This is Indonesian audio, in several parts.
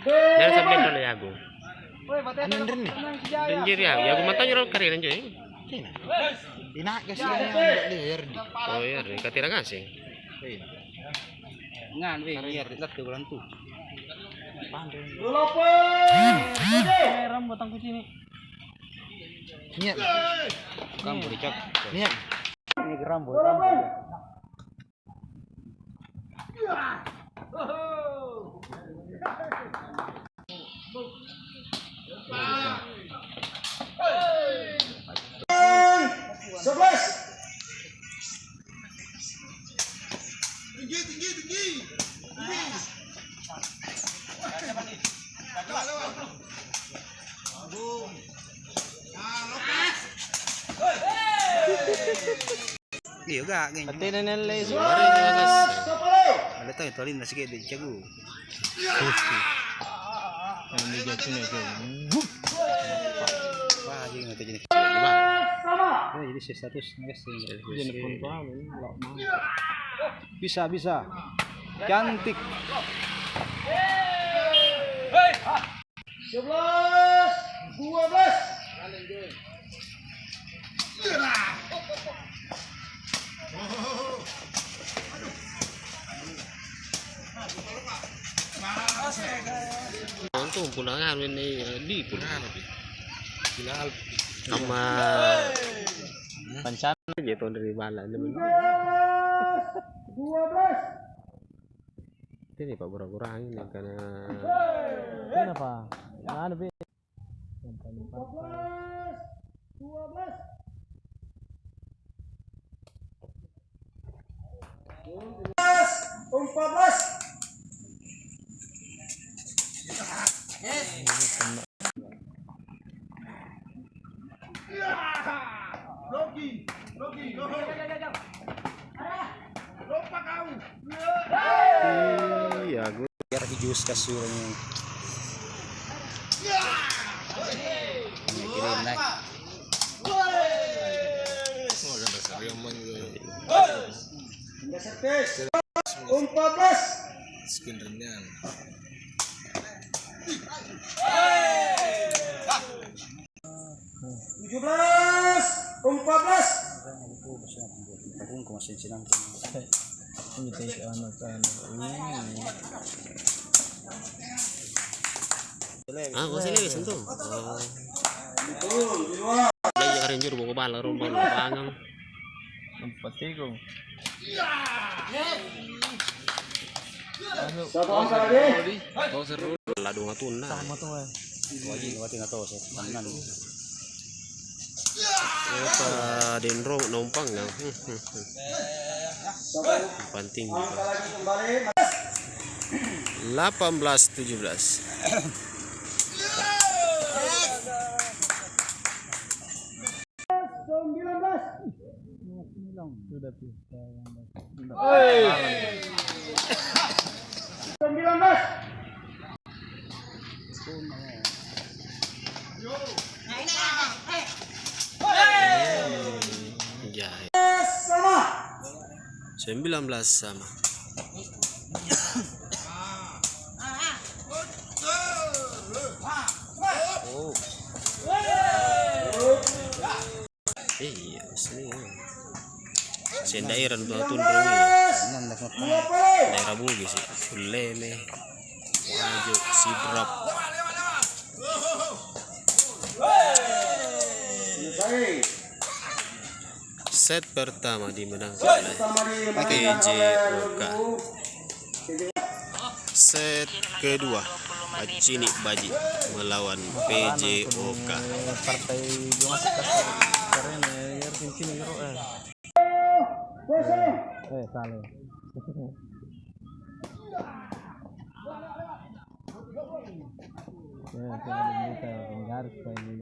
Jangan sampai dulu ya aku. Danjir ya, ya aku matanya orang kari danjir. Inak kasi yang liar di. Oh iya, katira ngasih. Ngan we liar di satu bulan tuh. Ram batang kucing ini. Niat. Kamu dicak. Niat. Ini rambut. Iya gak geng. Pati na nalay. Ada tahu tolin nasi kayak jago. Ano may gato na ito? Wah, jadi nggak tahu jenis. Gimana? Jadi status guys. Yan pun pa amin. Bisa. Cantik. 11, 12. Untung pulangan ini di pulangan tapi. Sama Pancana. gitu dari bala. 12. Ini Pak kurang-kurang ini karena Kenapa? Ano ba? 14. iya gue Biar hijus kasurnya. Kira naik. Hingga servis. 14. Skin renyan. 17. 14. Tahun kau masih senang. Ini tayo si ano tayo. kok sini sentuh. Betul, di luar. Lagi karin juru bawa bala rumah pangang. Ang patigo. Satu angka lagi. Ladu ngatuna. Sama to eh. Wajib nggak tahu sih. Tangan. Apa denro numpang ya. Penting. Angka lagi kembali. 18-17. 19. Sudah pista. 19. Jaya. Sama. 19 sama. Oh. Iya, sini. Sen daerah tuh tundung daerah Bugis sih. Fulele. Waju Sidrap. Baik. Set pertama dimenangkan oleh PJ Oka. Set kedua Acini Baji melawan PJ Oka. Partai gue masuk keren ya. Argentina Euro salah. Ya, kita harus kayak gini.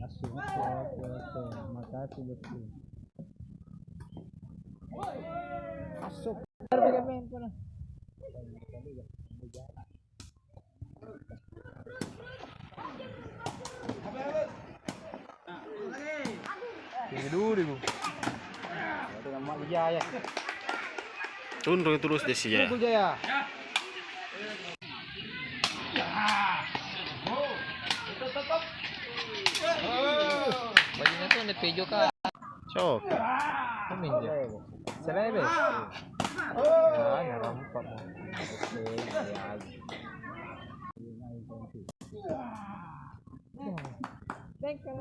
Masuk. Makasih betul. Masuk. Main pun. Ini dulu. Jaya. Tunduk terus deh sih ya. Tunggu Jaya. Bajunya tuh ada pejo kah? Sok. Amin ya. Selebe. Ya, nampak mo.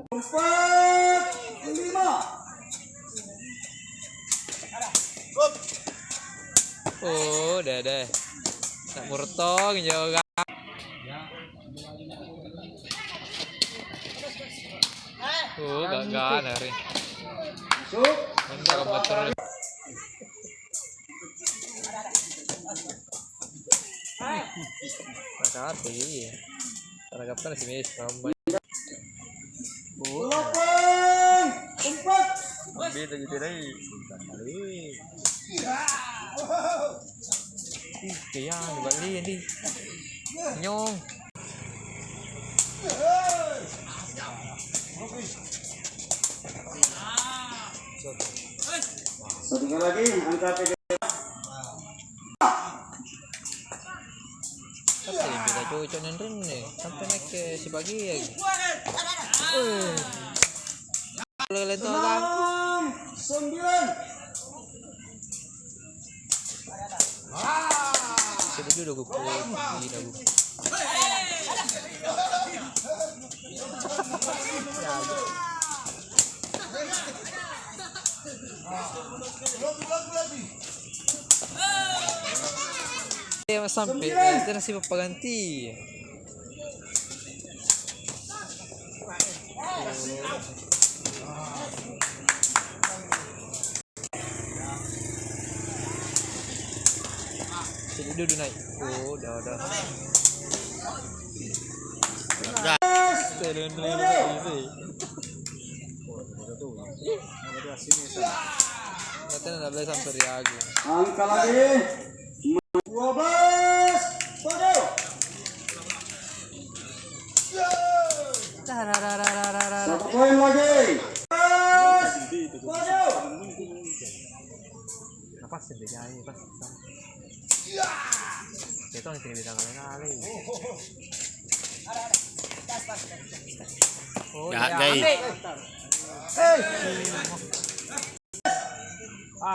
Empat, lima. Oh, dah. Tak murtong juga. Oh, gagal hari. Masuk. Mantap motor. Nakati. Taragap si Miss Mamba. Delapan, empat. Beda gitu deh. Kaya di Bali di. Nyong. Satu kali lagi, angkat pegang. Tapi beda cocok nen nih. Sampai naik ke si pagi ya. Lele to kan. 9. Sudah dulu gue putih dah gue. Ya sampai itu nasi paganti. Jadi dulu naik. Oh, udah. Terus Nanti ada sampai riagu. Angka lagi. 12. Padu. Satu poin lagi. 12. Padu. Napas sih dia ini pas. Itu yang sini bisa kali. Oh, Ya, guys.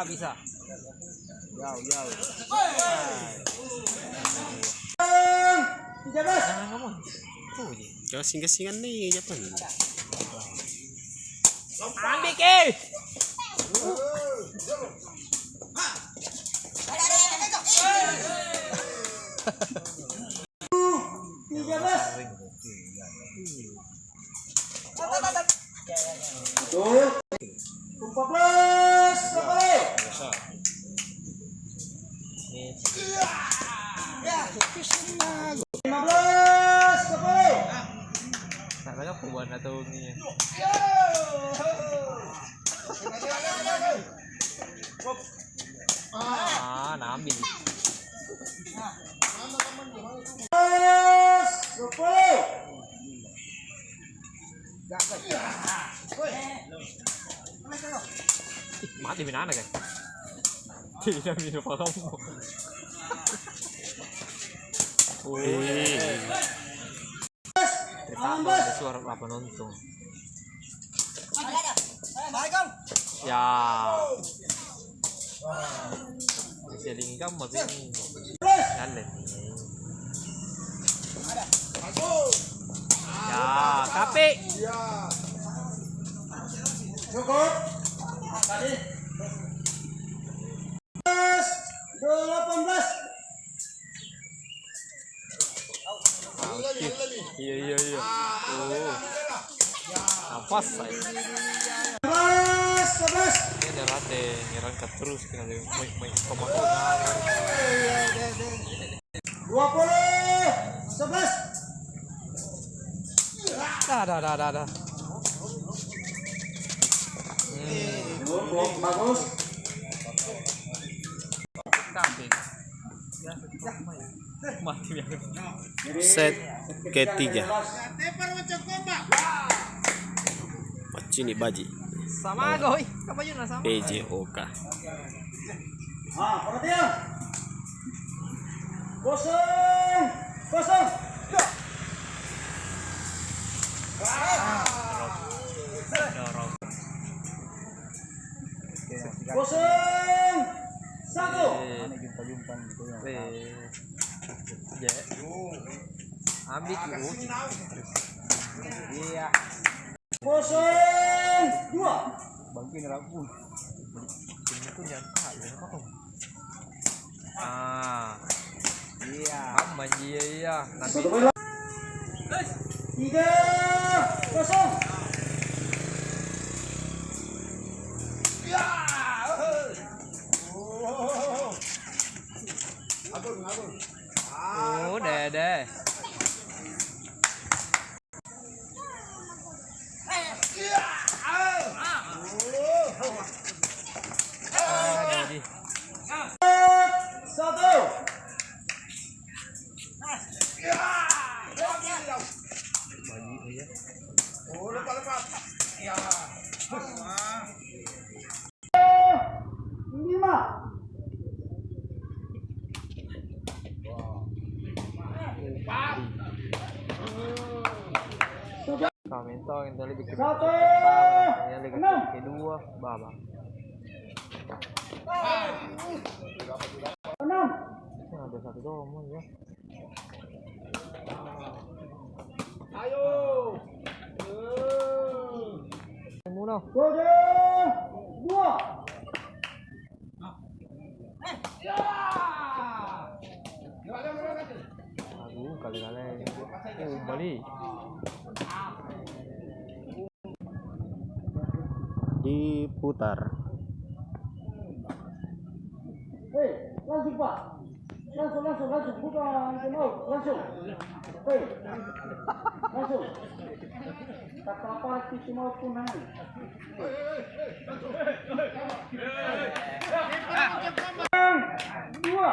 Bisa. Jauh. 13. Jangan ngomong. Gasing-gasingan nih Japan. Ambil ke. Betul. 14. Sampai. 15. Sampai. Tak ada perubahan atau ni. Nambil. 10. Mati binana kan? Tidak minum kamu. Tertambah ada suara apa nonton. Ya. Bisa lingkam tapi jalan. Ya, kape. Cukup. Tadi. 18. Iya. Oh. Nafas saya. 11. Ini nyerangkat terus kena dia main komando. 20. 11. Dah. Bagus. Kambing. Mati ya. Set ketiga. Ini baji. Sama goy. Kamu yun na sama. PJOK. Perhatian. Kosong. Kosong. Kosong. Satu. Jumpa-jumpa gitu ya. Ambil dulu. Iya. Kosong. Dua. Bagiin ragu. Ini tuh jangan apa tuh? Ah. Iya. Aman iya. Nanti. Tiga. Kosong. Oh, deh. Jadi. Satu. Bagi aja. Lima. Kamento yang tadi bikin Satu. yang liga kedua baba. 6. Ada satu doang ya. Ayo. Muna. Kode 2. Aduh, kali-kali. Balik. Diputar. Hei, langsung Pak. Langsung. Bukan mau. Langsung. Hei. Langsung. Kata apa sih mau punah. Dua.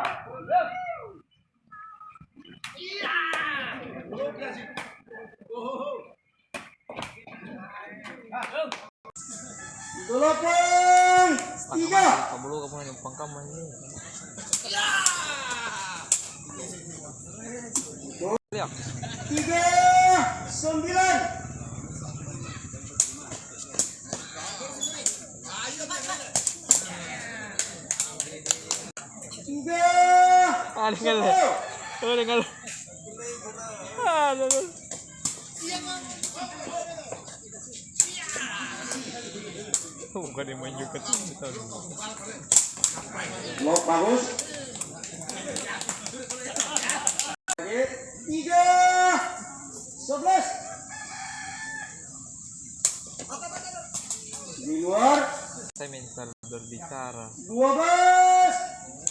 Delapan. Tiga. Kamu lu kamu yang pangkaman ini. Lihat. 3. 9. Tiga. Dengar. Bukan yang main juga tuh. Blok bagus. 3. 11. Di luar. Saya mental berbicara. 12.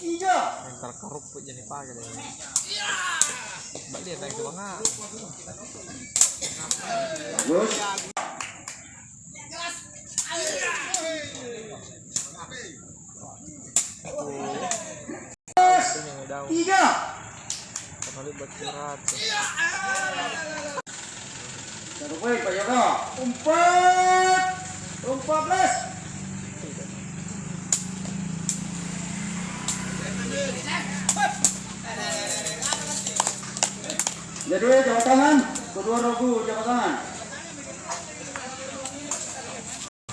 3. Mental korup jadi pakai deh. Balik naik ke bangga. Bagus. Tiga. Kembali bercerat. Satu poin Pak Joko. 4. 14. Jadi jabat tangan. Kedua ragu jabat tangan.